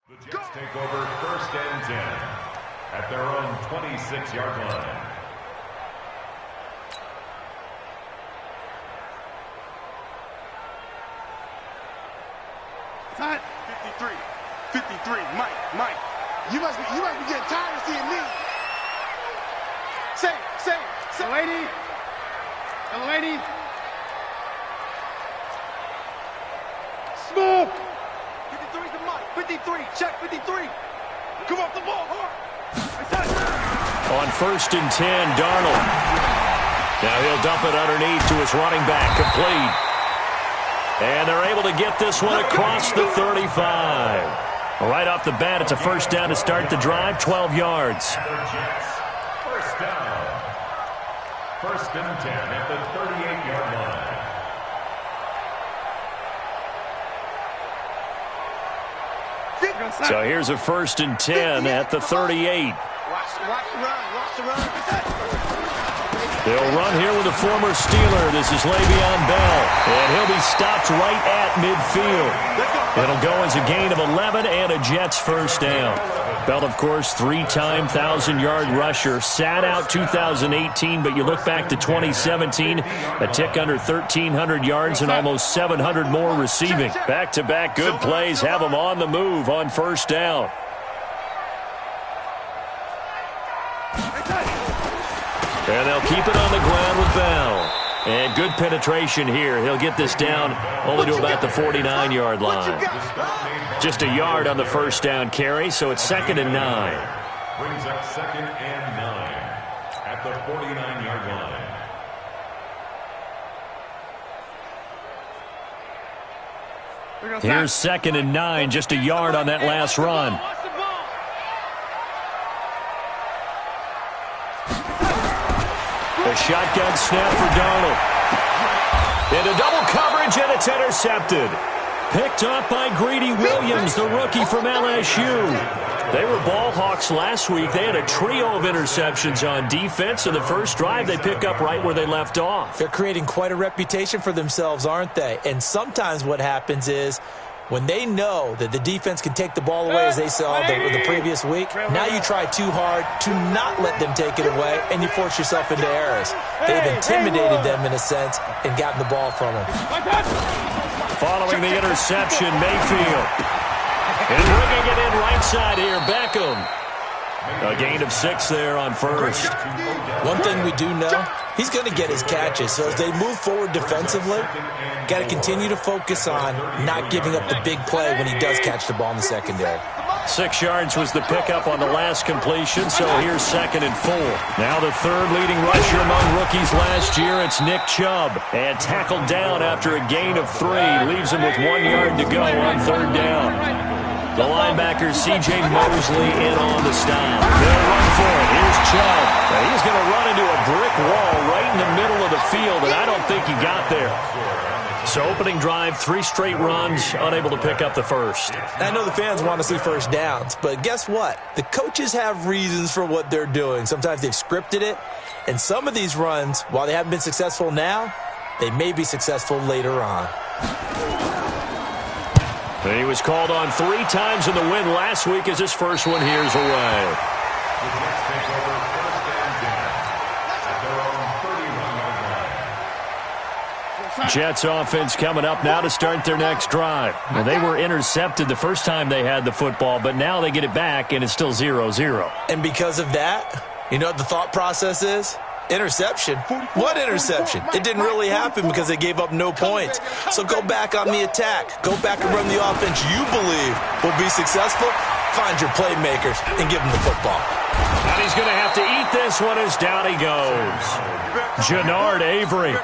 The Jets take over 1st and 10 at their own 26-yard line. Time. 53. Mike. You must be getting tired of seeing me. Say. Lady. Smoke. 53's the Mike. 53. Check 53. Come off the ball. On 1st and 10, Darnold. Now he'll dump it underneath to his running back, complete. And they're able to get this one across the 35. Right off the bat, it's a 1st down to start the drive, 12 yards. First down. 1st and 10 at the 38-yard line. So here's a 1st and 10 at the 38. Watch the run. They'll run here with a former Steeler. This is Le'Veon Bell. And he'll be stopped right at midfield. It'll go as a gain of 11 and a Jets 1st down. Bell, of course, 3-time 1,000-yard rusher. Sat out 2018, but you look back to 2017, a tick under 1,300 yards and almost 700 more receiving. Back-to-back good plays have him on the move on 1st down. And they'll keep it on the ground with Bell. And good penetration here. He'll get this down only to about the 49-yard line. Just a yard on the 1st down carry, so it's 2nd and 9. Brings up 2nd and 9 at the 49-yard line. Here's 2nd and 9, just a yard on that last run. A shotgun snap for Darnold. Into double coverage, and it's intercepted. Picked off by Greedy Williams, the rookie from LSU. They were ball hawks last week. They had a trio of interceptions on defense, and the first drive they pick up right where they left off. They're creating quite a reputation for themselves, aren't they? And sometimes what happens is when they know that the defense can take the ball away, as they saw the previous week, now you try too hard to not let them take it away, and you force yourself into errors. They've intimidated them in a sense and gotten the ball from them. Following the interception, Mayfield. And bringing it in right side here, Beckham. A gain of 6 there on 1st. One thing we do know, he's going to get his catches. So as they move forward defensively, got to continue to focus on not giving up the big play when he does catch the ball in the secondary. 6 yards was the pickup on the last completion, so here's 2nd and 4. Now the 3rd leading rusher among rookies last year, it's Nick Chubb. And tackled down after a gain of 3. Leaves him with 1 yard to go on 3rd down. The linebacker, C.J. Mosley, in on the stop. They'll run for it. Here's Chubb. Now he's going to run into a brick wall right in the middle of the field, and I don't think he got there. So opening drive, 3 straight runs, unable to pick up the 1st. I know the fans want to see 1st downs, but guess what? The coaches have reasons for what they're doing. Sometimes they've scripted it, and some of these runs, while they haven't been successful now, they may be successful later on. He was called on 3 times in the win last week as his first one here's away. The Jets take over 1st and 10 at their own 31-yard line. Jets offense coming up now to start their next drive. Well, they were intercepted the first time they had the football, but now they get it back, and it's still 0-0. And because of that, you know what the thought process is? Interception? What interception? It didn't really happen because they gave up no points. So go back on the attack. Go back and run the offense you believe will be successful. Find your playmakers and give them the football. And he's going to have to eat this one as down he goes. Jannard Avery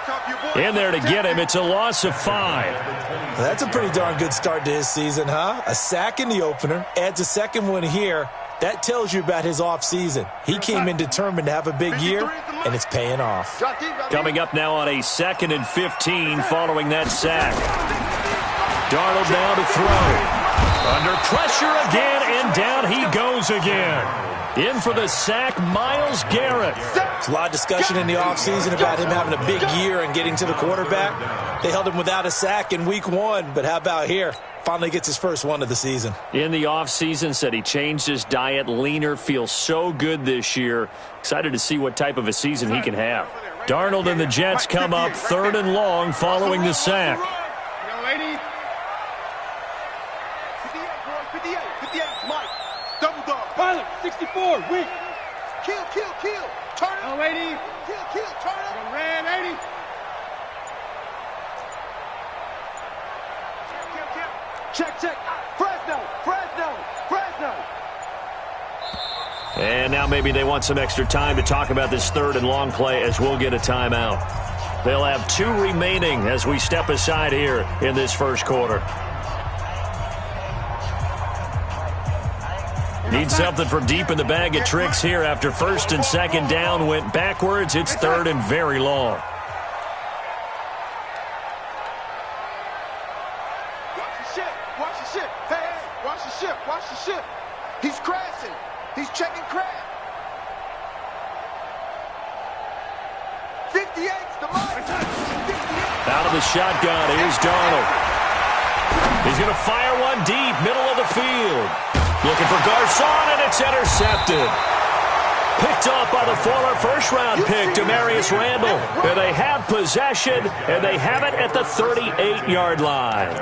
in there to get him. It's a loss of 5. Well, that's a pretty darn good start to his season, huh? A sack in the opener, adds a second one here. That tells you about his offseason. He came in determined to have a big year, and it's paying off. Coming up now on a 2nd and 15 following that sack. Darnold now to throw. Under pressure again, and down he goes again. In for the sack, Myles Garrett. There's a lot of discussion in the offseason about him having a big year and getting to the quarterback. They held him without a sack in week 1, but how about here? Finally gets his first one of the season. In the offseason, said he changed his diet, leaner, feels so good this year. Excited to see what type of a season he can have. Darnold and the Jets come up 3rd and long following the sack. 58, Mike. Double dog. Pilot, 64, weak. Kill. Turn it. No, 80. Kill, turn it. Ran 80. Check. Fresno. And now maybe they want some extra time to talk about this 3rd and long play as we'll get a timeout. They'll have 2 remaining as we step aside here in this first quarter. Need something from deep in the bag of tricks here after 1st and 2nd down went backwards. It's 3rd and very long. Watch the ship. Hey, watch the ship. He's crashing. He's checking crash. 58's the line. Out of the shotgun, here's Darnold. He's going to fire one deep, middle of the field. Looking for Garcon, and it's intercepted. Picked off by the former first-round pick, Demarius Randall. And they have possession, and they have it at the 38-yard line.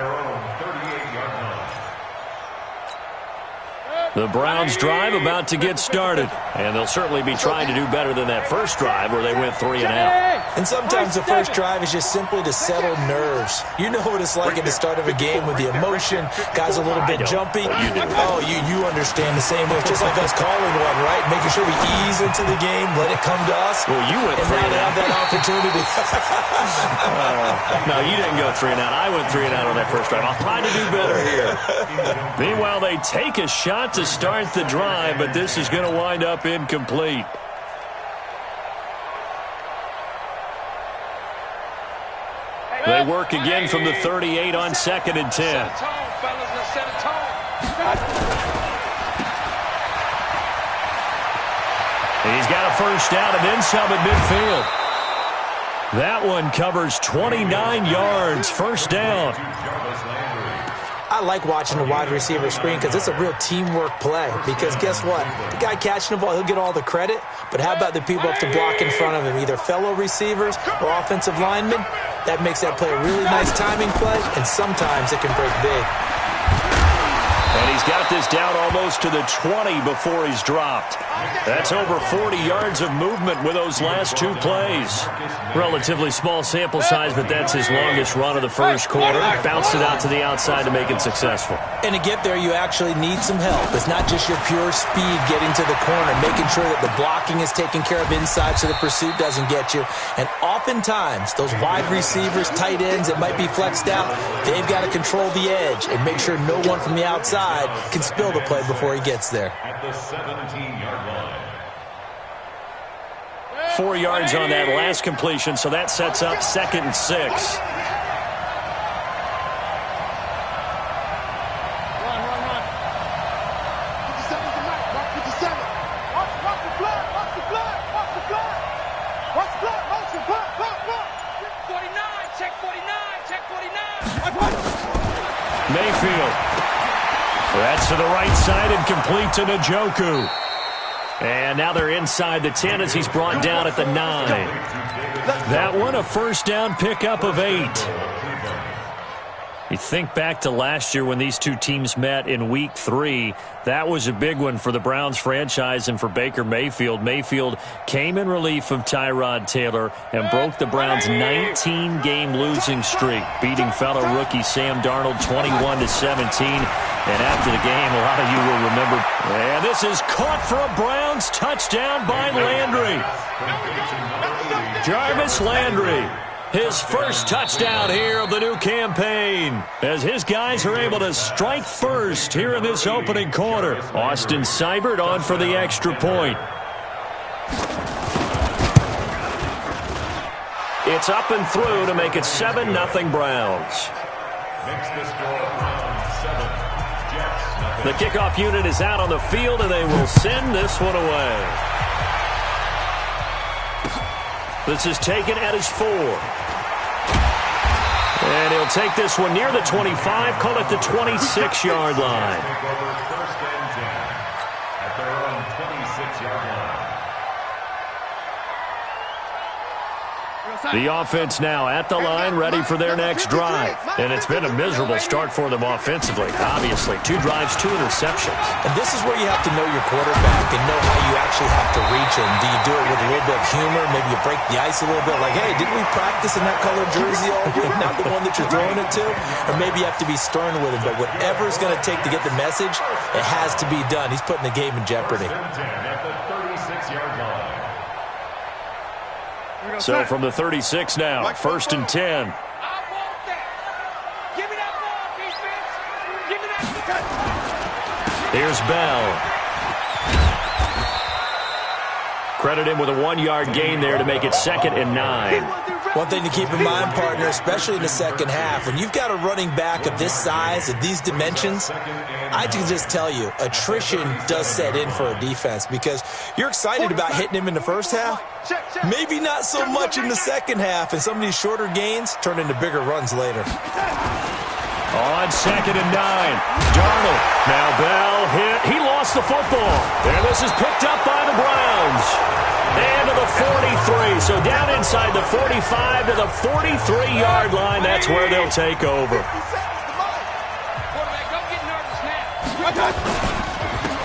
The Browns drive about to get started, and they'll certainly be trying to do better than that first drive where they went 3 and out. And sometimes the first drive is just simply to settle nerves. You know what it's like at the start of a game with the emotion, guys a little bit jumpy. You understand the same way. It's just like us calling one, right? Making sure we ease into the game, let it come to us. Well, you went 3 and out. Have that opportunity. No, you didn't go 3 and out. I went 3 and out on that first drive. I'll try to do better here. Meanwhile, they take a shot to start the drive, but this is going to wind up incomplete. They work again from the 38 on 2nd and 10. He's got a first down and then some at midfield. That one covers 29 yards, first down. I like watching the wide receiver screen because it's a real teamwork play. Because guess what? The guy catching the ball, he'll get all the credit. But how about the people up to block in front of him, either fellow receivers or offensive linemen? That makes that play a really nice timing play, and sometimes it can break big. And he's got this down almost to the 20 before he's dropped. That's over 40 yards of movement with those last 2 plays. Relatively small sample size, but that's his longest run of the first quarter. Bounced it out to the outside to make it successful. And to get there, you actually need some help. It's not just your pure speed getting to the corner, making sure that the blocking is taken care of inside so the pursuit doesn't get you. And oftentimes, those wide receivers, tight ends that might be flexed out, they've got to control the edge and make sure no one from the outside can spill the play before he gets there. At the 17-yard line. 4 yards on that last completion, so that sets up 2nd and 6. Run. Mayfield. That's to the right side and complete to Njoku. And now they're inside the 10 as he's brought down at the 9. That one a first down pickup of 8. You think back to last year when these two teams met in Week 3. That was a big one for the Browns franchise and for Baker Mayfield. Mayfield came in relief of Tyrod Taylor and broke the Browns' 19-game losing streak, beating fellow rookie Sam Darnold 21-17. And after the game, a lot of you will remember. And this is caught for a Browns touchdown by Landry. Jarvis Landry. His first touchdown here of the new campaign as his guys are able to strike first here in this opening quarter. Austin Seibert on for the extra point. It's up and through to make it 7-0 Browns. Makes the score Browns 7, The kickoff unit is out on the field, and they will send this one away. This is taken at his 4. And he'll take this one near the 25, call it the 26-yard line. First and 10 at their own 26-yard line. The offense now at the line, ready for their next drive. And it's been a miserable start for them offensively. Obviously, 2 drives, 2 interceptions. And this is where you have to know your quarterback and know how you actually have to reach him. Do you do it with a little bit of humor? Maybe you break the ice a little bit. Like, hey, didn't we practice in that colored jersey all week? Not the one that you're throwing it to? Or maybe you have to be stern with him. But whatever it's going to take to get the message, it has to be done. He's putting the game in jeopardy. First and 10 at the 36-yard line. So from the 36 now, first and 10. Here's Bell. Credit him with a 1-yard gain there to make it 2nd and 9. One thing to keep in mind, partner, especially in the second half, when you've got a running back of this size, of these dimensions, I can just tell you, attrition does set in for a defense because you're excited about hitting him in the first half. Maybe not so much in the second half, and some of these shorter gains turn into bigger runs later. On 2nd and 9, Darnold. Now Bell hit. He lost the football. And this is picked up by the Browns. And to the 43. So down inside the 45 to the 43-yard line. That's where they'll take over.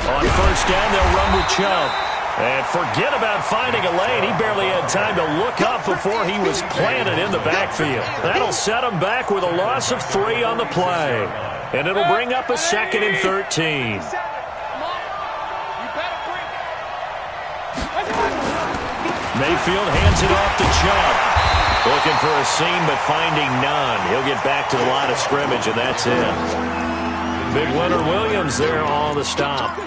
On first down, they'll run with Chubb. And forget about finding a lane. He barely had time to look up before he was planted in the backfield. That'll set him back with a loss of 3 on the play. And it'll bring up a 2nd and 13. Mayfield hands it off to Chubb. Looking for a seam, but finding none. He'll get back to the line of scrimmage, and that's it. Big Leonard Williams there on the stop.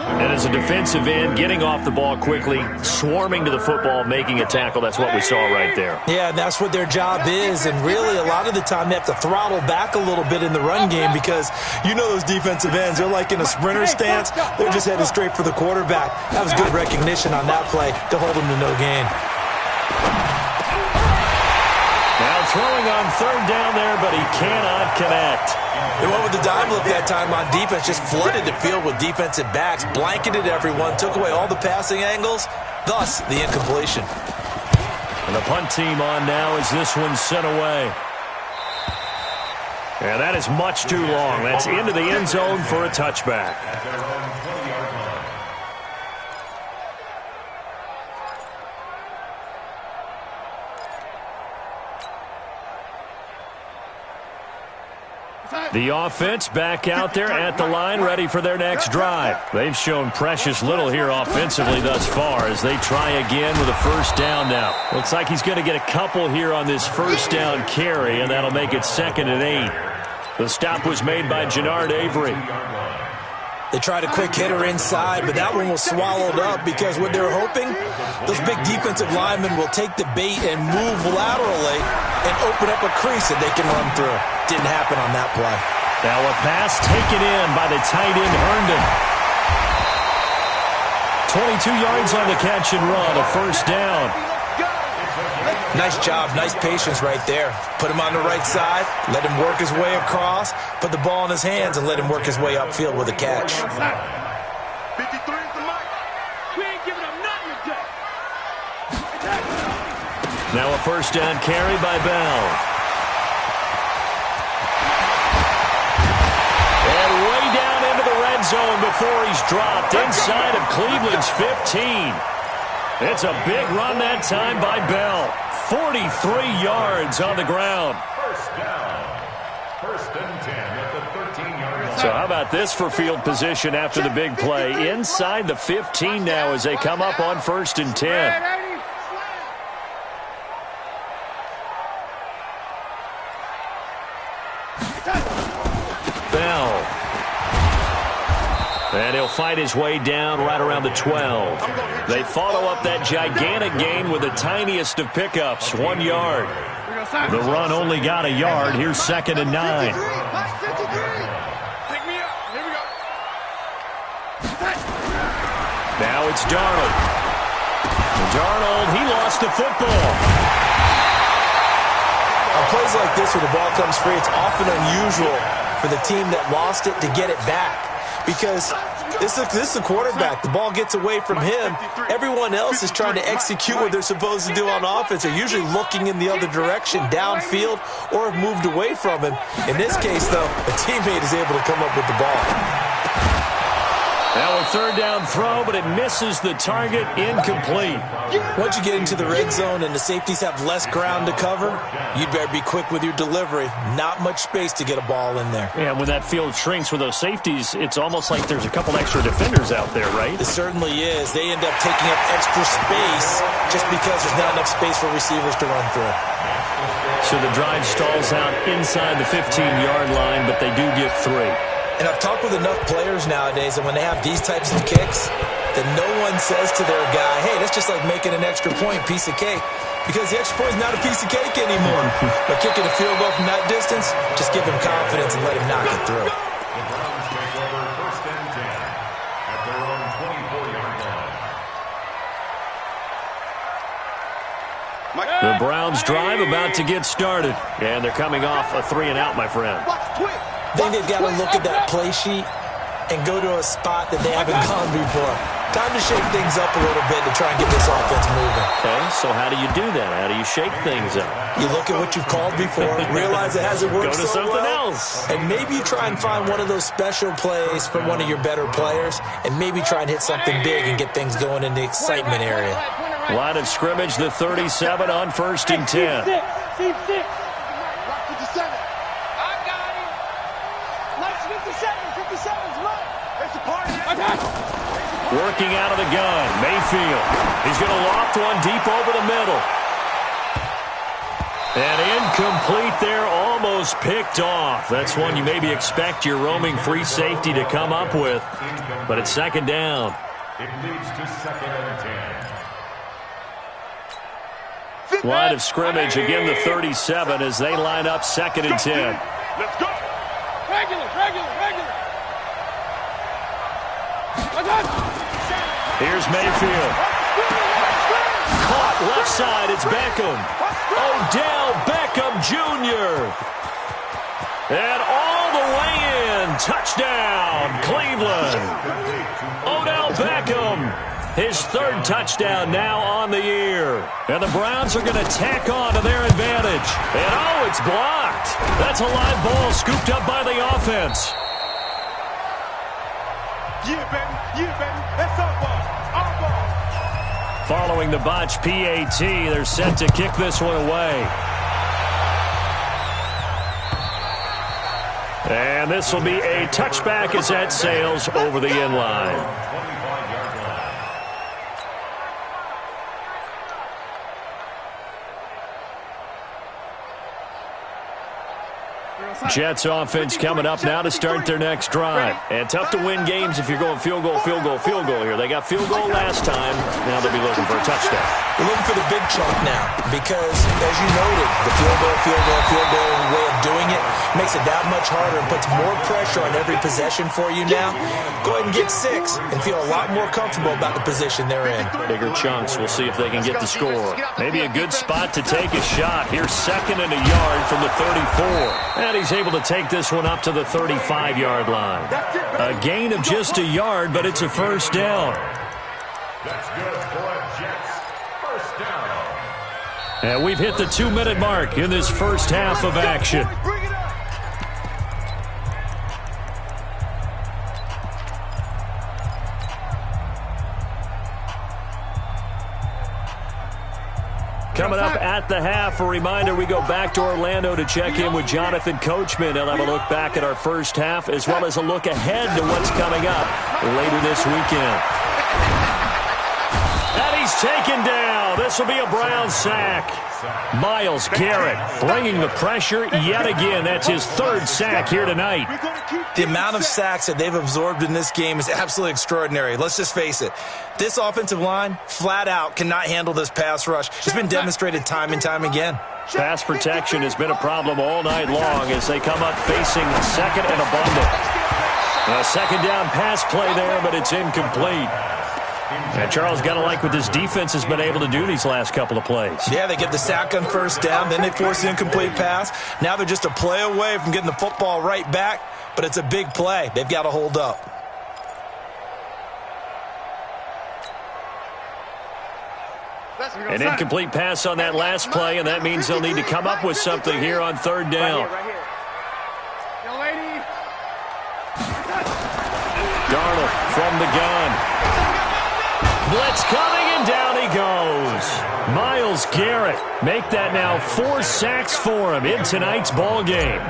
And as a defensive end, getting off the ball quickly, swarming to the football, making a tackle. That's what we saw right there. Yeah, and that's what their job is. And really, a lot of the time, they have to throttle back a little bit in the run game because you know those defensive ends, they're like in a sprinter stance. They're just headed straight for the quarterback. That was good recognition on that play to hold them to no gain. Now throwing on 3rd down there, but he cannot connect. They went with the dime look that time on defense, just flooded the field with defensive backs, blanketed everyone, took away all the passing angles, thus the incompletion. And the punt team on now as this one's sent away. And that is much too long. That's into the end zone for a touchback. The offense back out there at the line, ready for their next drive. They've shown precious little here offensively thus far as they try again with a first down now. Looks like he's going to get a couple here on this first down carry, and that'll make it 2nd and 8. The stop was made by Jannard Avery. They tried a quick hitter inside, but that one was swallowed up because what they're hoping, those big defensive linemen will take the bait and move laterally and open up a crease that they can run through. Didn't happen on that play. Now a pass taken in by the tight end Herndon. 22 yards on the catch and run, a first down. Nice job, nice patience right there. Put him on the right side, let him work his way across, put the ball in his hands, and let him work his way upfield with a catch. 53 is the mic. We ain't giving up nothing today. Now a first down carry by Bell. And way down into the red zone before he's dropped inside of Cleveland's 15. It's a big run that time by Bell. 43 yards on the ground. First down. First and 10 at the 13-yard line. So how about this for field position after the big play? Inside the 15 now as they come up on 1st and 10. Bell. And he'll fight his way down right around the 12. They follow up that gigantic gain with the tiniest of pickups, 1 yard. The run only got a yard. Here's 2nd and 9. Pick me up. Here we it's Darnold. Darnold, he lost the football. On plays like this, when the ball comes free, it's often unusual for the team that lost it to get it back. Because this is the quarterback. The ball gets away from him. Everyone else is trying to execute what they're supposed to do on offense. They're usually looking in the other direction, downfield, or have moved away from him. In this case, though, a teammate is able to come up with the ball. Now a third down throw, but it misses the target, incomplete. Once you get into the red zone and the safeties have less ground to cover, you'd better be quick with your delivery. Not much space to get a ball in there. Yeah, when that field shrinks with those safeties, it's almost like there's a couple extra defenders out there, right? It certainly is. They end up taking up extra space just because there's not enough space for receivers to run through. So the drive stalls out inside the 15-yard line, but they do get 3. And I've talked with enough players nowadays that when they have these types of kicks, that no one says to their guy, hey, that's just like making an extra point, piece of cake. Because the extra point is not a piece of cake anymore. But kicking a field goal from that distance, just give him confidence and let him knock it through. The Browns take over 1st and 10 at their own 24-yard line. The Browns drive about to get started. And they're coming off a 3-and-out, my friend. I think they've got to look at that play sheet and go to a spot that they haven't gone before. Time to shake things up a little bit to try and get this offense moving. Okay, so how do you do that? How do you shake things up? You look at what you've called before, realize it hasn't worked so well. Go to something else. And maybe you try and find one of those special plays from one of your better players, and maybe try and hit something big and get things going in the excitement area. Line of scrimmage, the 37 on 1st and 10. Working out of the gun, Mayfield. He's going to loft one deep over the middle. And incomplete there, almost picked off. That's one you maybe expect your roaming free safety to come up with. But it's 2nd down. It leads to 2nd and 10. Line of scrimmage, again the 37 as they line up 2nd and 10. Let's go. Regular. Here's Mayfield. Caught left side, it's Beckham. Odell Beckham Jr. And all the way in. Touchdown, Cleveland. Odell Beckham. His 3rd touchdown now on the year. And the Browns are going to tack on to their advantage. And it's blocked. That's a live ball scooped up by the offense. Yeah, baby. That's our ball. Following the botch PAT, they're set to kick this one away. And this will be a touchback as that sails over the end line. Jets offense coming up now to start their next drive. And tough to win games if you're going field goal here. They got field goal last time. Now they'll be looking for a touchdown. They're looking for the big chunk now because, as you noted, the field goal way of doing it makes it that much harder and puts more pressure on every possession for you now. Go ahead and get 6 and feel a lot more comfortable about the position they're in. Bigger chunks. We'll see if they can get the score. Maybe a good spot to take a shot. Here's 2nd and a yard from the 34. And he's able to take this one up to the 35-yard line. A gain of just a yard, but it's a 1st down. That's good for a Jets 1st down. And we've hit the 2-minute mark in this first half of action. Coming up at the half, a reminder, we go back to Orlando to check in with Jonathan Coachman. He'll have a look back at our first half as well as a look ahead to what's coming up later this weekend. And he's taken down. This will be a Brown sack. Myles Garrett bringing the pressure yet again. That's his 3rd sack here tonight. The amount of sacks that they've absorbed in this game is absolutely extraordinary. Let's just face it. This offensive line, flat out, cannot handle this pass rush. It's been demonstrated time and time again. Pass protection has been a problem all night long as they come up facing 2nd and abundant. A 2nd down pass play there, but it's incomplete. And Charles, got to like what this defense has been able to do these last couple of plays. Yeah, they get the sack on first down, then they force the incomplete pass. Now they're just a play away from getting the football right back, but it's a big play. They've got to hold up. An incomplete pass on that last play, and that means they'll need to come up with something here on third down. Darnold from the gun. Blitz coming, and down he goes. Myles Garrett make that now 4 sacks for him in tonight's ball game.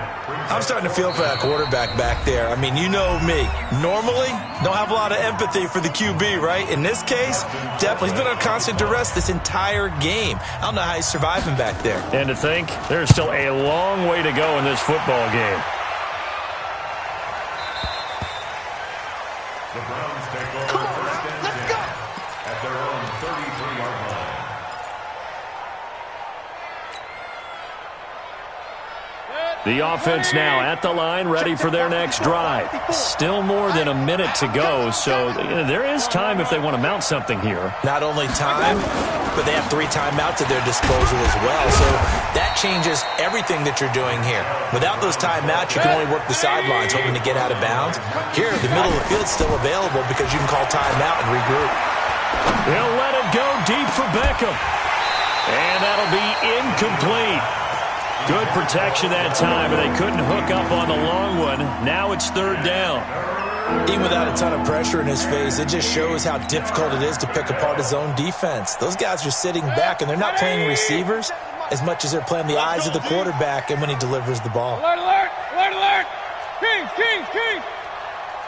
I'm starting to feel for that quarterback back there. I mean, you know me. Normally, don't have a lot of empathy for the QB, right? In this case, definitely. He's been on constant duress this entire game. I don't know how he's surviving back there. And to think, there's still a long way to go in this football game. The Browns take over first and 10 at their own 33-yard line. The offense now at the line, ready for their next drive. Still more than a minute to go, so there is time if they want to mount something here. Not only time, but they have 3 timeouts at their disposal as well. So that changes everything that you're doing here. Without those timeouts, you can only work the sidelines, hoping to get out of bounds. Here, the middle of the field's still available because you can call timeout and regroup. They'll let it go deep for Beckham. And that'll be incomplete. Good protection that time, but they couldn't hook up on the long one. Now it's third down. Even without a ton of pressure in his face, it just shows how difficult it is to pick apart his own defense. Those guys are sitting back, and they're not playing receivers as much as they're playing the eyes of the quarterback and when he delivers the ball. Alert, alert, alert, alert. Kings.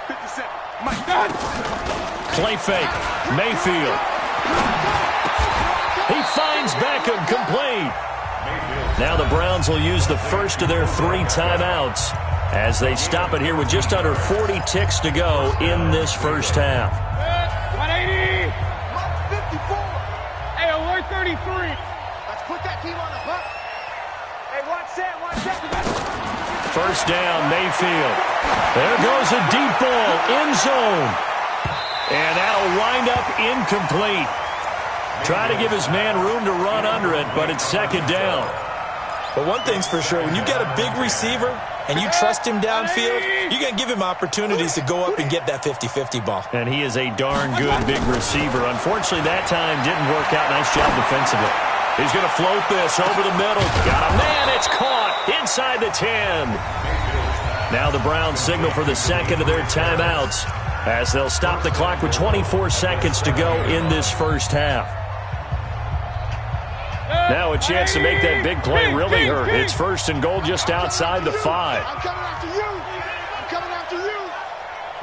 57. My God. Play fake. Mayfield. He finds Beckham, complete. Now the Browns will use the first of their 3 timeouts as they stop it here with just under 40 ticks to go in this first half. 180. 54. Hey, alert 33. Let's put that team on the hook. Hey, watch that. First down, Mayfield. There goes a deep ball, end zone. And that'll wind up incomplete. Try to give his man room to run under it, but it's second down. But one thing's for sure, when you get a big receiver and you trust him downfield, you're going to give him opportunities to go up and get that 50-50 ball. And he is a darn good big receiver. Unfortunately, that time didn't work out. Nice job defensively. He's going to float this over the middle. Got a man. It's caught inside the 10. Now the Browns signal for the second of their timeouts as they'll stop the clock with 24 seconds to go in this first half. Now a chance to make that big play really hurt. It's first and goal just outside the 5. I'm coming after you.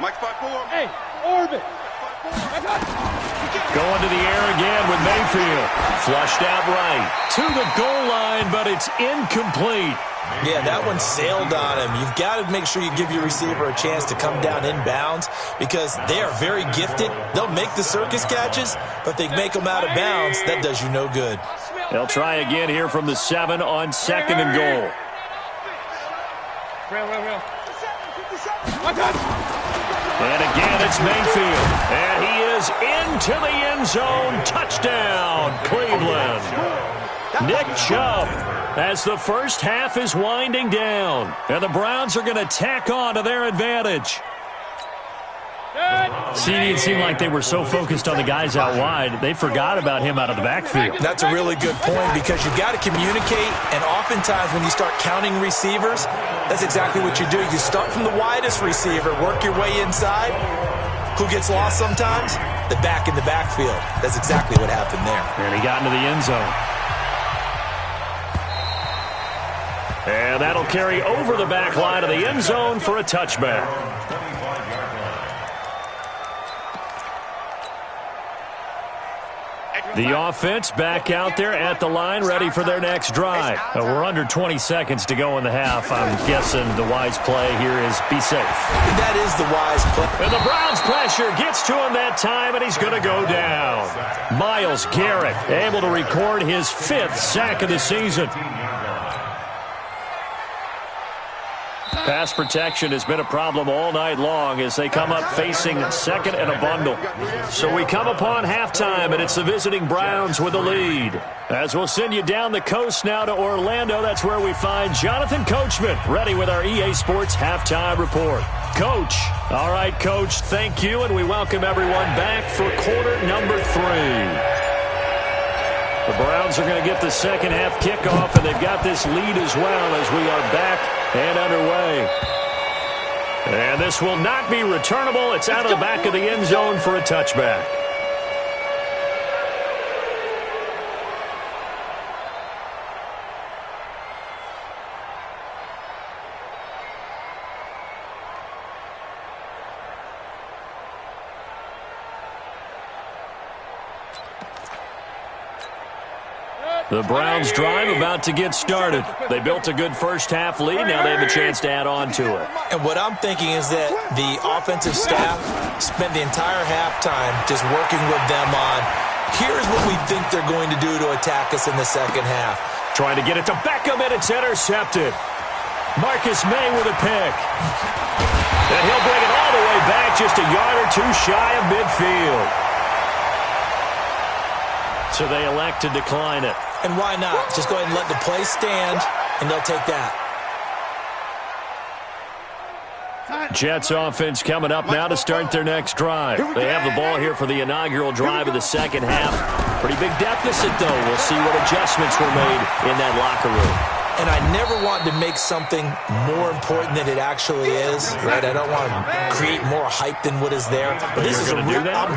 Mike 5-4. Hey, orbit. Going to the air again with Mayfield. Flushed out right to the goal line, but it's incomplete. Yeah, that one sailed on him. You've got to make sure you give your receiver a chance to come down inbounds because they are very gifted. They'll make the circus catches, but they make them out of bounds. That does you no good. They'll try again here from the 7 on second and goal. Real. And again, it's Mayfield. And he is into the end zone. Touchdown, Cleveland. Nick Chubb as the first half is winding down. And the Browns are going to tack on to their advantage. See, it seemed like they were so focused on the guys out wide, they forgot about him out of the backfield. That's a really good point because you've got to communicate, and oftentimes when you start counting receivers, that's exactly what you do. You start from the widest receiver, work your way inside. Who gets lost sometimes? The back in the backfield. That's exactly what happened there. And he got into the end zone. And that'll carry over the back line of the end zone for a touchback. The offense back out there at the line, ready for their next drive. We're under 20 seconds to go in the half. I'm guessing the wise play here is be safe. That is the wise play. And the Browns pressure gets to him that time, and he's going to go down. Myles Garrett able to record his 5th sack of the season. Pass protection has been a problem all night long as they come up facing second and a bundle. So we come upon halftime, and it's the visiting Browns with the lead. As we'll send you down the coast now to Orlando, that's where we find Jonathan Coachman, ready with our EA Sports Halftime Report. Coach. All right, Coach, thank you, and we welcome everyone back for quarter number 3. The Browns are going to get the second half kickoff, and they've got this lead as well as we are back and underway. And this will not be returnable. It's out of the back of the end zone for a touchback. The Browns drive about to get started. They built a good first half lead. Now they have a chance to add on to it. And what I'm thinking is that the offensive staff spent the entire halftime just working with them on, here's what we think they're going to do to attack us in the second half. Trying to get it to Beckham, and it's intercepted. Marcus May with a pick. And he'll bring it all the way back, just a yard or two shy of midfield. So they elect to decline it. And why not? Just go ahead and let the play stand, and they'll take that. Jets offense coming up now to start their next drive. They have the ball here for the inaugural drive of the second half. Pretty big deficit, though. We'll see what adjustments were made in that locker room. And I never want to make something more important than it actually is, right? I don't want to create more hype than what is there. But this is I'm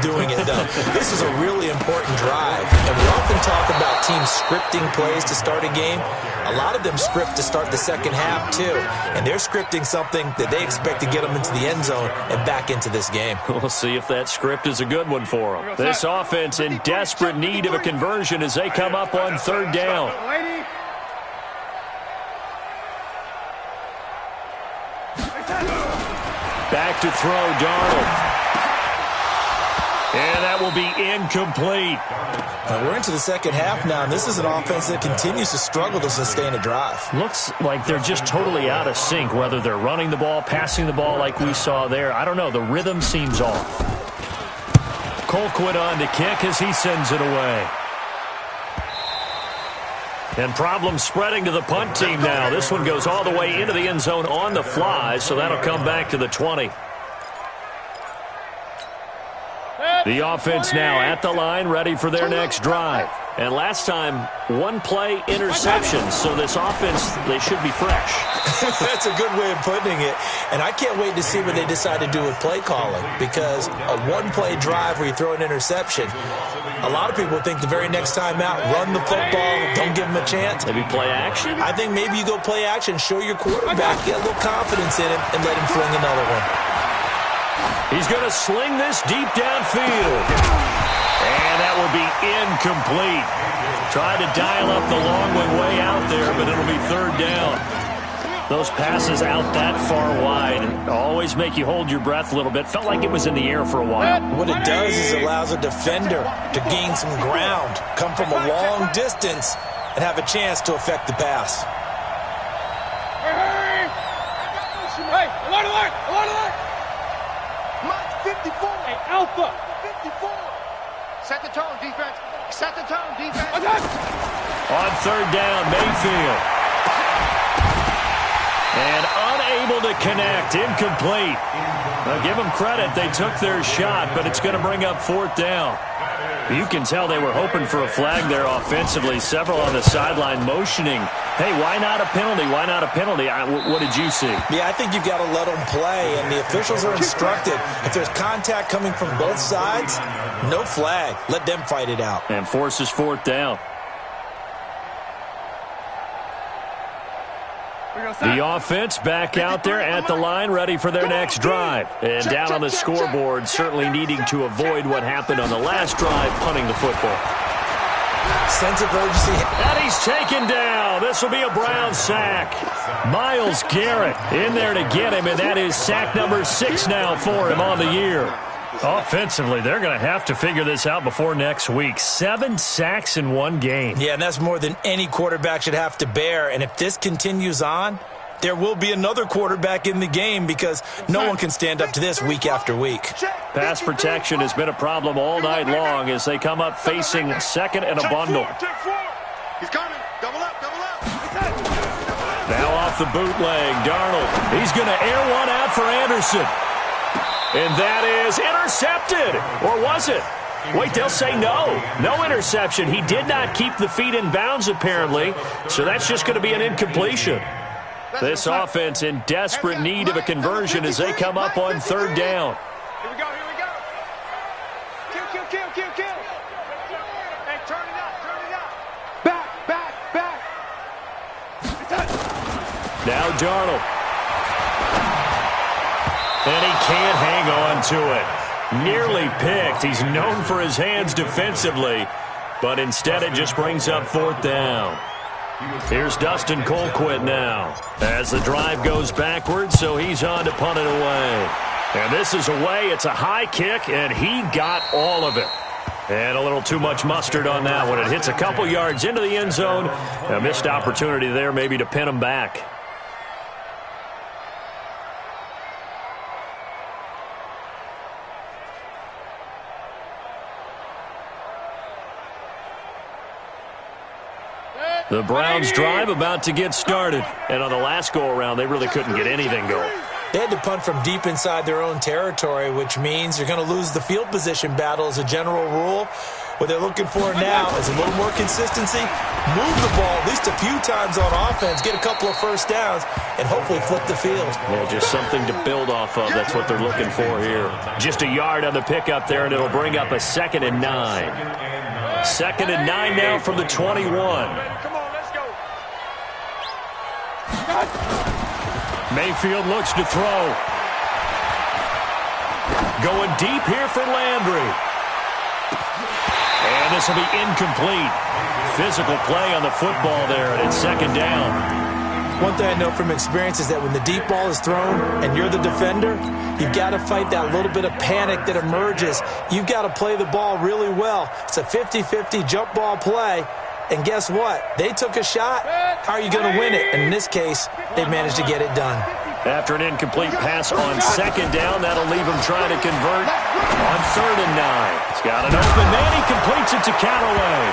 doing it, though. This is a really important drive. And we often talk about teams scripting plays to start a game. A lot of them script to start the second half, too. And they're scripting something that they expect to get them into the end zone and back into this game. We'll see if that script is a good one for them. This offense in desperate need of a conversion as they come up on third down. Back to throw, Darnold. And that will be incomplete. We're into the second half now, and this is an offense that continues to struggle to sustain a drive. Looks like they're just totally out of sync, whether they're running the ball, passing the ball like we saw there. I don't know. The rhythm seems off. Colquitt on to kick as he sends it away. And problems spreading to the punt team now. This one goes all the way into the end zone on the fly, so that'll come back to the 20. The offense now at the line, ready for their next drive. And last time, one play interception, so this offense, they should be fresh. That's a good way of putting it. And I can't wait to see what they decide to do with play calling, because a one-play drive where you throw an interception, a lot of people think the very next time out, run the football, don't give them a chance. Maybe play action? I think maybe you go play action, show your quarterback, get a little confidence in him, and let him fling another one. He's going to sling this deep downfield. And that will be incomplete. Tried to dial up the long one way out there, but it'll be third down. Those passes out that far wide always make you hold your breath a little bit. Felt like it was in the air for a while. What it does is it allows a defender to gain some ground, come from a long distance, and have a chance to affect the pass. Hey, alert! 54. Hey, Alpha. 54. Set the tone, defense. Set the tone, defense. On third down, Mayfield. And unable to connect, incomplete. Now give them credit, they took their shot, but it's going to bring up fourth down. You can tell they were hoping for a flag there offensively. Several on the sideline motioning, hey, why not a penalty? Why not a penalty? What did you see? Yeah, I think you've got to let them play, and the officials are instructed. If there's contact coming from both sides, no flag. Let them fight it out. And forces fourth down. The offense back out there at the line, ready for their next drive. And down on the scoreboard, certainly needing to avoid what happened on the last drive, punting the football. Sense of urgency. And he's taken down. This will be a Brown sack. Myles Garrett in there to get him, and that is sack number 6 now for him on the year. Offensively, they're going to have to figure this out before next week. 7 sacks in one game. Yeah, and that's more than any quarterback should have to bear. And if this continues on, there will be another quarterback in the game because no one can stand up to this week after week. Pass protection has been a problem all night long as they come up facing second and a bundle. He's coming. Double up, double up. Now off the bootleg, Darnold. He's going to air one out for Anderson. And that is intercepted. Or was it? Wait, they'll say no. No interception. He did not keep the feet in bounds, apparently. So that's just going to be an incompletion. This offense in desperate need of a conversion as they come up on third down. Here we go, here we go. Kill. Hey, turn it up. Back. Now Darnold. And he can't hang on to it. Nearly picked. He's known for his hands defensively, but instead it just brings up fourth down. Here's Dustin Colquitt now as the drive goes backwards, so he's on to punt it away. And this is away. It's a high kick, and he got all of it. And a little too much mustard on that one. It hits a couple yards into the end zone. A missed opportunity there maybe to pin him back. The Browns drive about to get started. And on the last go-around, they really couldn't get anything going. They had to punt from deep inside their own territory, which means you're going to lose the field position battle as a general rule. What they're looking for now is a little more consistency, move the ball at least a few times on offense, get a couple of first downs, and hopefully flip the field. Yeah, just something to build off of. That's what they're looking for here. Just a yard on the pickup there, and it'll bring up a 2nd and 9. 2nd and 9 now from the 21. Mayfield looks to throw. Going deep here for Landry. And this will be incomplete. Physical play on the football there, and it's 2nd down. One thing I know from experience is that when the deep ball is thrown and you're the defender, you've got to fight that little bit of panic that emerges. You've got to play the ball really well. It's a 50-50 jump ball play. And guess what? They took a shot. How are you going to win it? And in this case, they managed to get it done. After an incomplete pass on 2nd down, that'll leave him trying to convert on 3rd and 9. He's got an open man. He completes it to Callaway.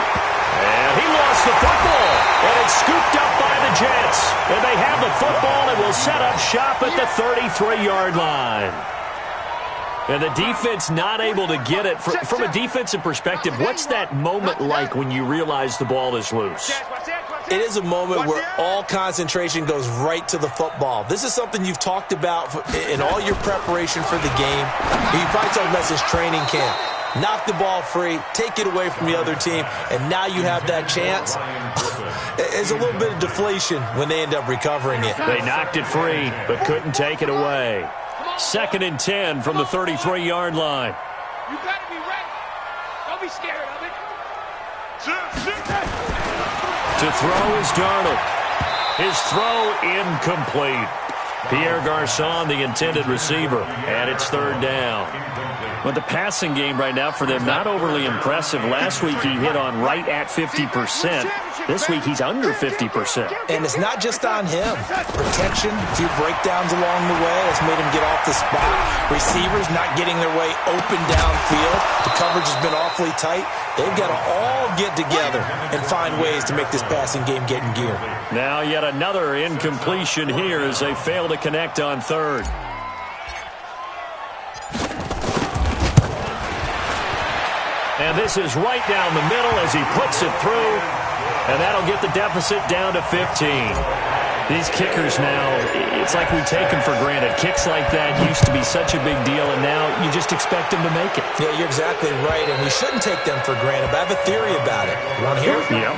And he lost the football. And it's scooped up by the Jets. And they have the football and will set up shop at the 33-yard line. And the defense not able to get it. From a defensive perspective, what's that moment like when you realize the ball is loose? It is a moment where all concentration goes right to the football. This is something you've talked about in all your preparation for the game. You probably talked about since training camp. Knock the ball free, take it away from the other team, and now you have that chance. There's a little bit of deflation when they end up recovering it. They knocked it free, but couldn't take it away. 2nd and 10 from the 33-yard line. You better be ready. Don't be scared of it. To throw is Darnold. His throw incomplete. Pierre Garçon, the intended receiver, and it's 3rd down. Well, the passing game right now for them, not overly impressive. Last week he hit on right at 50%. This week he's under 50%. And it's not just on him. Protection, a few breakdowns along the way has made him get off the spot. Receivers not getting their way open downfield. The coverage has been awfully tight. They've got to all get together and find ways to make this passing game get in gear. Now yet another incompletion here as they fail to connect on 3rd. And this is right down the middle as he puts it through. And that'll get the deficit down to 15. These kickers now, it's like we take them for granted. Kicks like that used to be such a big deal, and now you just expect them to make it. Yeah, you're exactly right, and we shouldn't take them for granted. But I have a theory about it. You want to hear it? Yeah.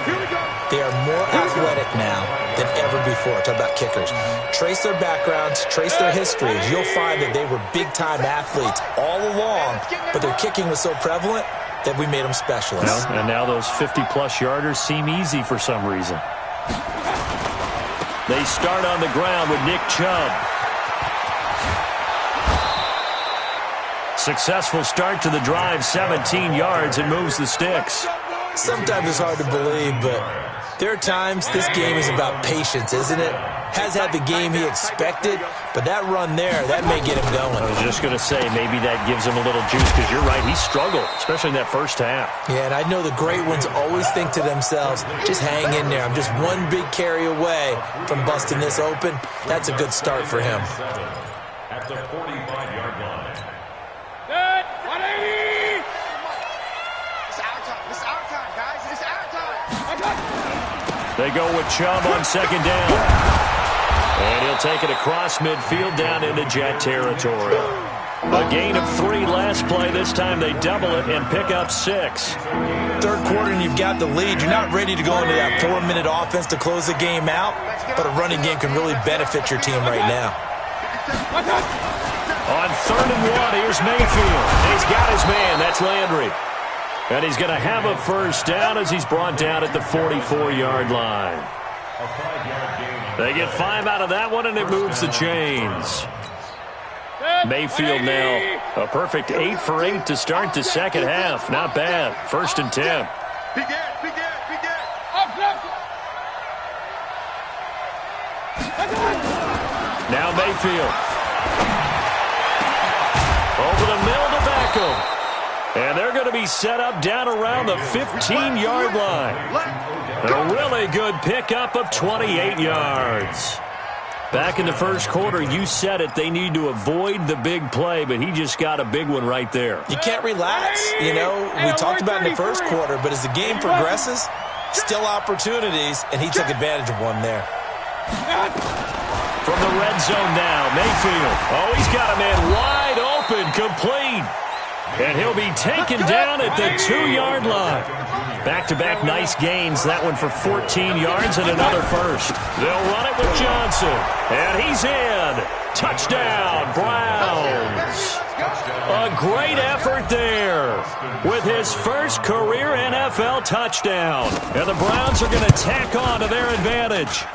They are more athletic now than ever before. Talk about kickers. Trace their backgrounds, trace their histories. You'll find that they were big-time athletes all along, but their kicking was so prevalent that we made them specialists. And now those 50-plus yarders seem easy for some reason. They start on the ground with Nick Chubb. Successful start to the drive, 17 yards, and moves the sticks. Sometimes it's hard to believe, but there are times this game is about patience, isn't it? has had the game he expected, but that run there, that may get him going. I was just going to say, maybe that gives him a little juice, because you're right, he struggled, especially in that first half. Yeah, and I know the great ones always think to themselves, just hang in there. I'm just one big carry away from busting this open. That's a good start for him. At the 45-yard line. Good. 180. It's our time. It's our time, guys. It's our time. They go with Chubb on second down. And he'll take it across midfield down into Jet territory. A gain of 3 last play. This time they double it and pick up 6. Third quarter and you've got the lead. You're not ready to go into that 4-minute offense to close the game out, but a running game can really benefit your team right now. On 3rd and 1, here's Mayfield. He's got his man. That's Landry. And he's going to have a first down as he's brought down at the 44-yard line. They get 5 out of that one, and it moves the chains. Mayfield now a perfect 8 for 8 to start the second half. Not bad. 1st and 10. Now Mayfield. Over the middle to Beckham. And they're going to be set up down around the 15-yard line. A really good pickup of 28 yards. Back in the first quarter, you said it, they need to avoid the big play, but he just got a big one right there. You can't relax. You know, we talked about in the first quarter, but as the game progresses, still opportunities, and he took advantage of one there. From the red zone now, Mayfield. Oh, he's got a man wide open, complete. And he'll be taken down at the 2-yard line. Back-to-back nice gains. That one for 14 yards and another first. They'll run it with Johnson. And he's in. Touchdown, Browns. A great effort there with his first career NFL touchdown. And the Browns are going to tack on to their advantage.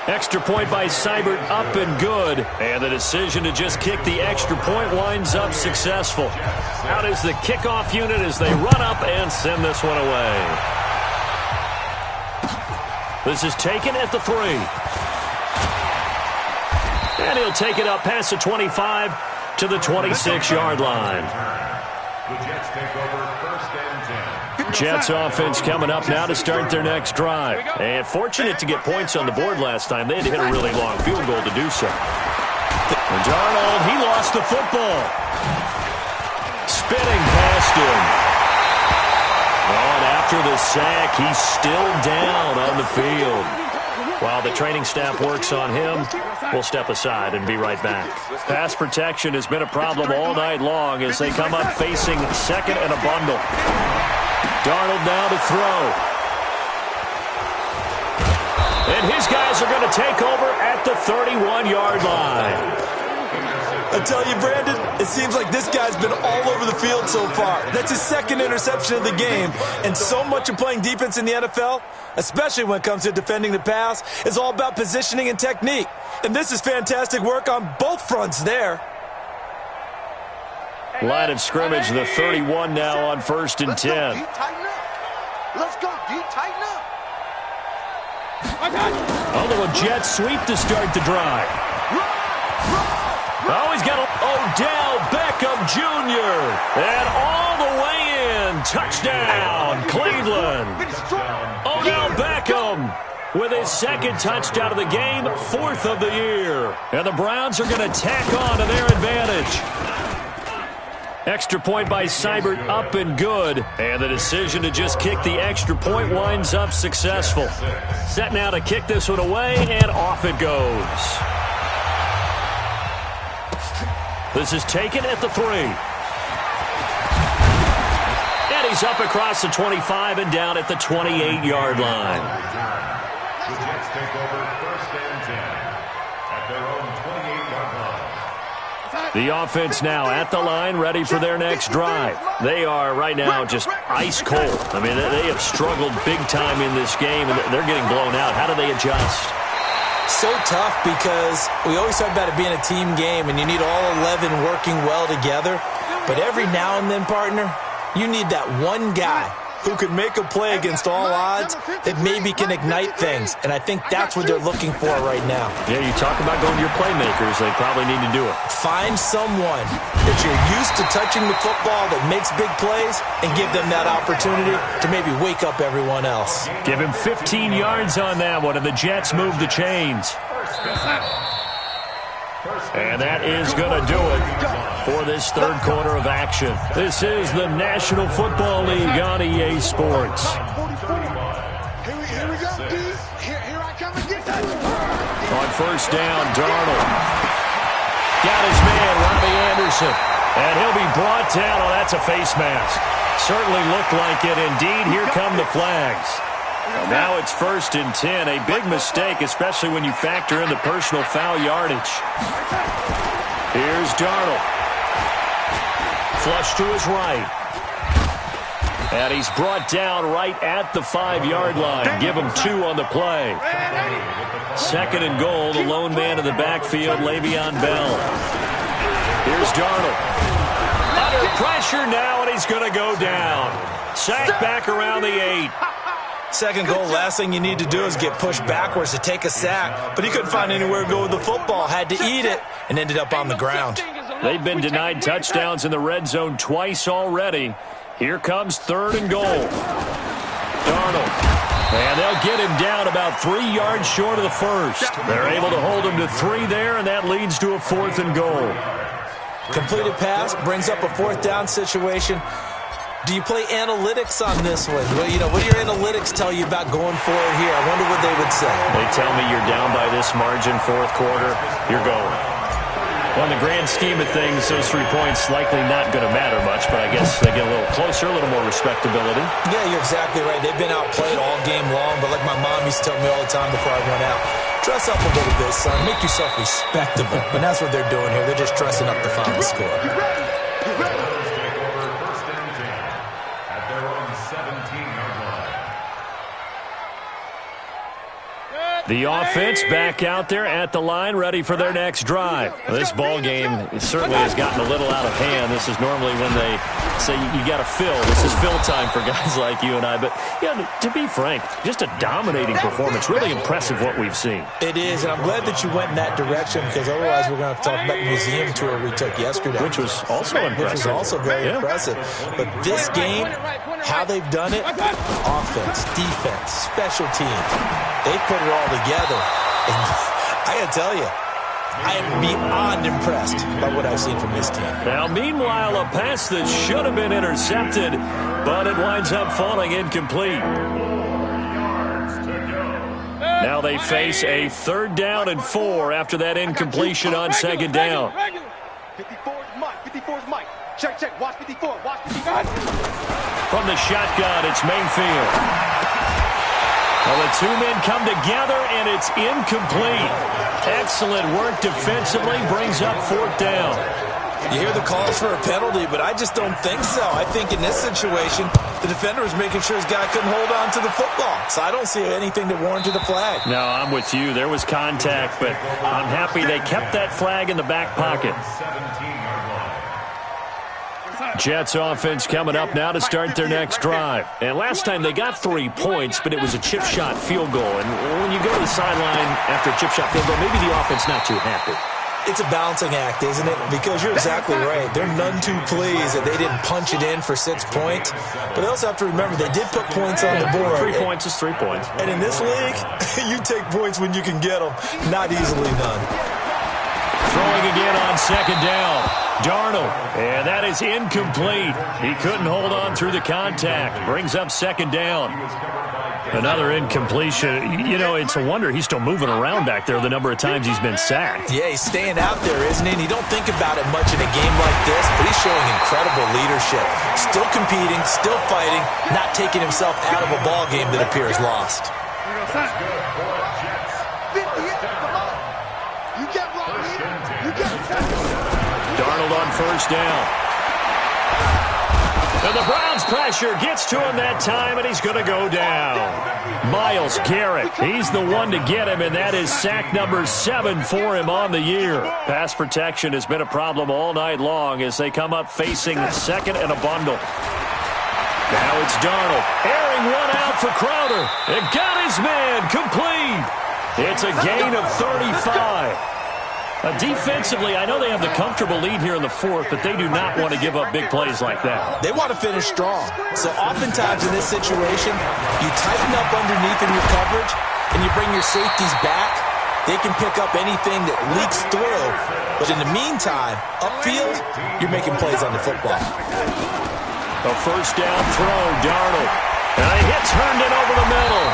Extra point by Seibert, up and good. And the decision to just kick the extra point winds up successful. Out is the kickoff unit as they run up and send this one away. This is taken at the 3. And he'll take it up past the 25 to the 26-yard line. The Jets take over 1st and 10. Jets offense coming up now to start their next drive. And fortunate to get points on the board last time. They had to hit a really long field goal to do so. And Darnold, he lost the football. Spinning past him. Oh, and after the sack, he's still down on the field. While the training staff works on him, we'll step aside and be right back. Pass protection has been a problem all night long as they come up facing second and a bundle. Darnold now to throw. And his guys are going to take over at the 31-yard line. I tell you, Brandon, it seems like this guy's been all over the field so far. That's his 2nd interception of the game. And so much of playing defense in the NFL, especially when it comes to defending the pass, is all about positioning and technique. And this is fantastic work on both fronts there. Line of scrimmage, the 31 now on 1st and 10. Let's go, D. Tighten up. A little jet sweep to start the drive. Oh, he's got Odell Beckham Jr. And all the way in. Touchdown, Cleveland. Odell Beckham with his 2nd touchdown of the game, 4th of the year. And the Browns are going to tack on to their advantage. Extra point by Seibert, up and good. And the decision to just kick the extra point winds up successful. Set now to kick this one away, and off it goes. This is taken at the 3. And he's up across the 25 and down at the 28-yard line. The Jets take over 1st and 10 at their own 28-yard line. The offense now at the line, ready for their next drive. They are right now just ice cold. I mean, they have struggled big time in this game, and they're getting blown out. How do they adjust? So tough because we always talk about it being a team game, and you need all 11 working well together. But every now and then, partner, you need that one guy who can make a play against all odds that maybe can ignite things. And I think that's what they're looking for right now. Yeah, you talk about going to your playmakers. They probably need to do it. Find someone that you're used to touching the football that makes big plays and give them that opportunity to maybe wake up everyone else. Give him 15 yards on that one, and the Jets move the chains. And that is going to do it for this third quarter of action. This is the National Football League on EA Sports. Here we go, D. Here I come again. On first down, Darnold. Got his man, Robbie Anderson. And he'll be brought down. Oh, that's a face mask. Certainly looked like it. Indeed, here come the flags. Now it's 1st and 10. A big mistake, especially when you factor in the personal foul yardage. Here's Darnold. Flush to his right. And he's brought down right at the 5-yard line. Give him 2 on the play. 2nd and goal, the lone man in the backfield, Le'Veon Bell. Here's Darnold. Under pressure now, and he's going to go down. Sacked back around the 8. 2nd goal, last thing you need to do is get pushed backwards to take a sack. But he couldn't find anywhere to go with the football. Had to eat it and ended up on the ground. They've been denied touchdowns in the red zone twice already. Here comes 3rd and goal. Darnold. And they'll get him down about 3 yards short of the first. They're able to hold him to 3 there, and that leads to a 4th and goal. Completed pass brings up a 4th down situation. Do you play analytics on this one? Well, what do your analytics tell you about going for it here? I wonder what they would say. They tell me you're down by this margin, 4th quarter, you're going. Well, in the grand scheme of things, those 3 points likely not going to matter much, but I guess they get a little closer, a little more respectability. Yeah, you're exactly right. They've been outplayed all game long, but like my mom used to tell me all the time before I went out, dress up a little bit, son. Make yourself respectable. And that's what they're doing here. They're just dressing up the final score. The offense back out there at the line, ready for their next drive. This ball game certainly has gotten a little out of hand. This is normally when they say you got to fill. This is fill time for guys like you and I. But, yeah, to be frank, just a dominating performance. Really impressive what we've seen. It is, and I'm glad that you went in that direction because otherwise we're going to have to talk about the museum tour we took yesterday. Which was also impressive. Which was also very impressive. But this game, how they've done it, offense, defense, special teams, they put it all together. And I got to tell you, I am beyond impressed by what I've seen from this team. Now, meanwhile, a pass that should have been intercepted, but it winds up falling incomplete. Now they face a 3rd down and 4 after that incompletion on 2nd down. 54's Mike. 54's Mike. Check. Watch 54. Watch 54. From the shotgun, it's Mayfield. Well, the 2 men come together, and it's incomplete. Excellent work defensively, brings up 4th down. You hear the calls for a penalty, but I just don't think so. I think in this situation, the defender was making sure his guy couldn't hold on to the football. So I don't see anything that warranted a flag. No, I'm with you. There was contact, but I'm happy they kept that flag in the back pocket. Jets offense coming up now to start their next drive. And last time they got 3 points, but it was a chip shot field goal. And when you go to the sideline after a chip shot field goal, maybe the offense not too happy. It's a balancing act, isn't it? Because you're exactly right. They're none too pleased that they didn't punch it in for 6 points. But they also have to remember they did put points on the board. 3 points is 3 points. And in this league, you take points when you can get them. Not easily done. Throwing again on 2nd down. Darnold, and that is incomplete. He couldn't hold on through the contact. Brings up 2nd down. Another incompletion. You know, it's a wonder he's still moving around back there the number of times he's been sacked. Yeah, he's staying out there, isn't he? And you don't think about it much in a game like this, but he's showing incredible leadership. Still competing, still fighting, not taking himself out of a ball game that appears lost. Darnold on 1st down. And the Browns pressure gets to him that time, and he's going to go down. Myles Garrett, he's the one to get him, and that is sack number 7 for him on the year. Pass protection has been a problem all night long as they come up facing 2nd and a bundle. Now it's Darnold. Airing one out for Crowder. And got his man complete. It's a gain of 35. Defensively, I know they have the comfortable lead here in the fourth, but they do not want to give up big plays like that. They want to finish strong. So oftentimes in this situation, you tighten up underneath in your coverage, and you bring your safeties back. They can pick up anything that leaks through. But in the meantime, upfield, you're making plays on the football. A first down throw, Darnold. And a hit turned it over the middle.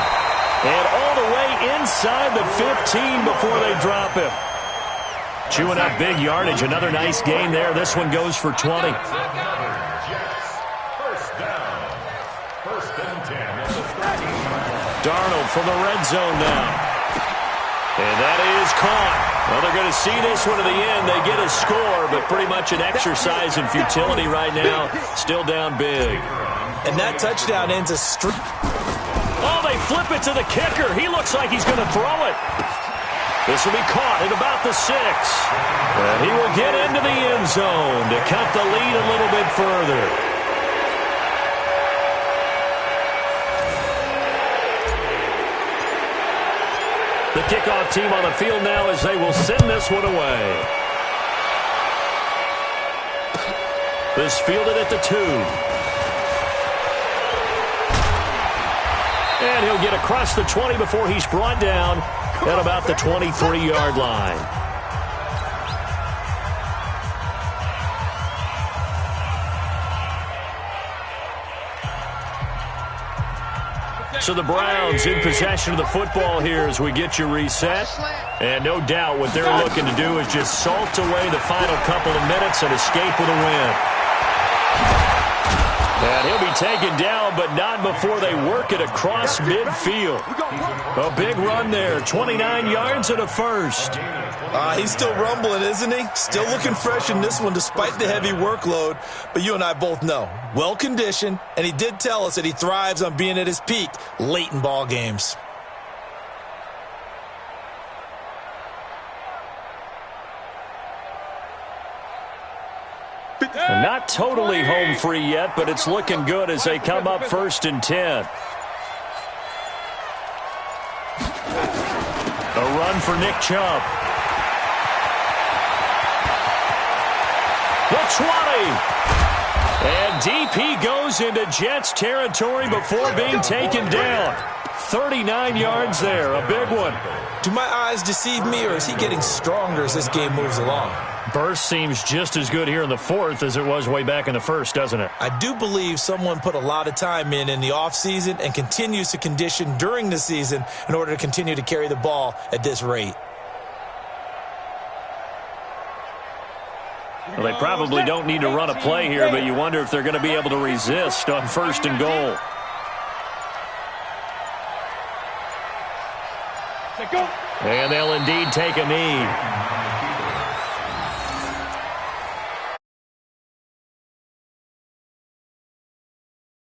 And all the way inside the 15 before they drop him. Chewing up big yardage. Another nice gain there. This one goes for 20. First down. First and 10. Darnold from the red zone now. And that is caught. Well, they're going to see this one to the end. They get a score, but pretty much an exercise in futility right now. Still down big. And that touchdown ends a streak. Oh, they flip it to the kicker. He looks like he's going to throw it. This will be caught at about the 6. And he will get into the end zone to cut the lead a little bit further. The kickoff team on the field now as they will send this one away. This fielded at the 2. And he'll get across the 20 before he's brought down at about the 23-yard line. So the Browns in possession of the football here as we get you reset. And no doubt what they're looking to do is just salt away the final couple of minutes and escape with a win. And he'll be taken down, but not before they work it across midfield. A big run there, 29 yards and a first. He's still rumbling, isn't he? Still looking fresh in this one despite the heavy workload. But you and I both know, well-conditioned, and he did tell us that he thrives on being at his peak late in ball games. Not totally home free yet, but it's looking good as they come up 1st and 10. A run for Nick Chubb. The 20. And DP goes into Jets territory before being taken down. 39 yards there, a big one. Do my eyes deceive me, or is he getting stronger as this game moves along? Burst seems just as good here in the fourth as it was way back in the first, doesn't it? I do believe someone put a lot of time in the offseason and continues to condition during the season in order to continue to carry the ball at this rate. Well, they probably don't need to run a play here, but you wonder if they're going to be able to resist on 1st and goal. And they'll indeed take a knee.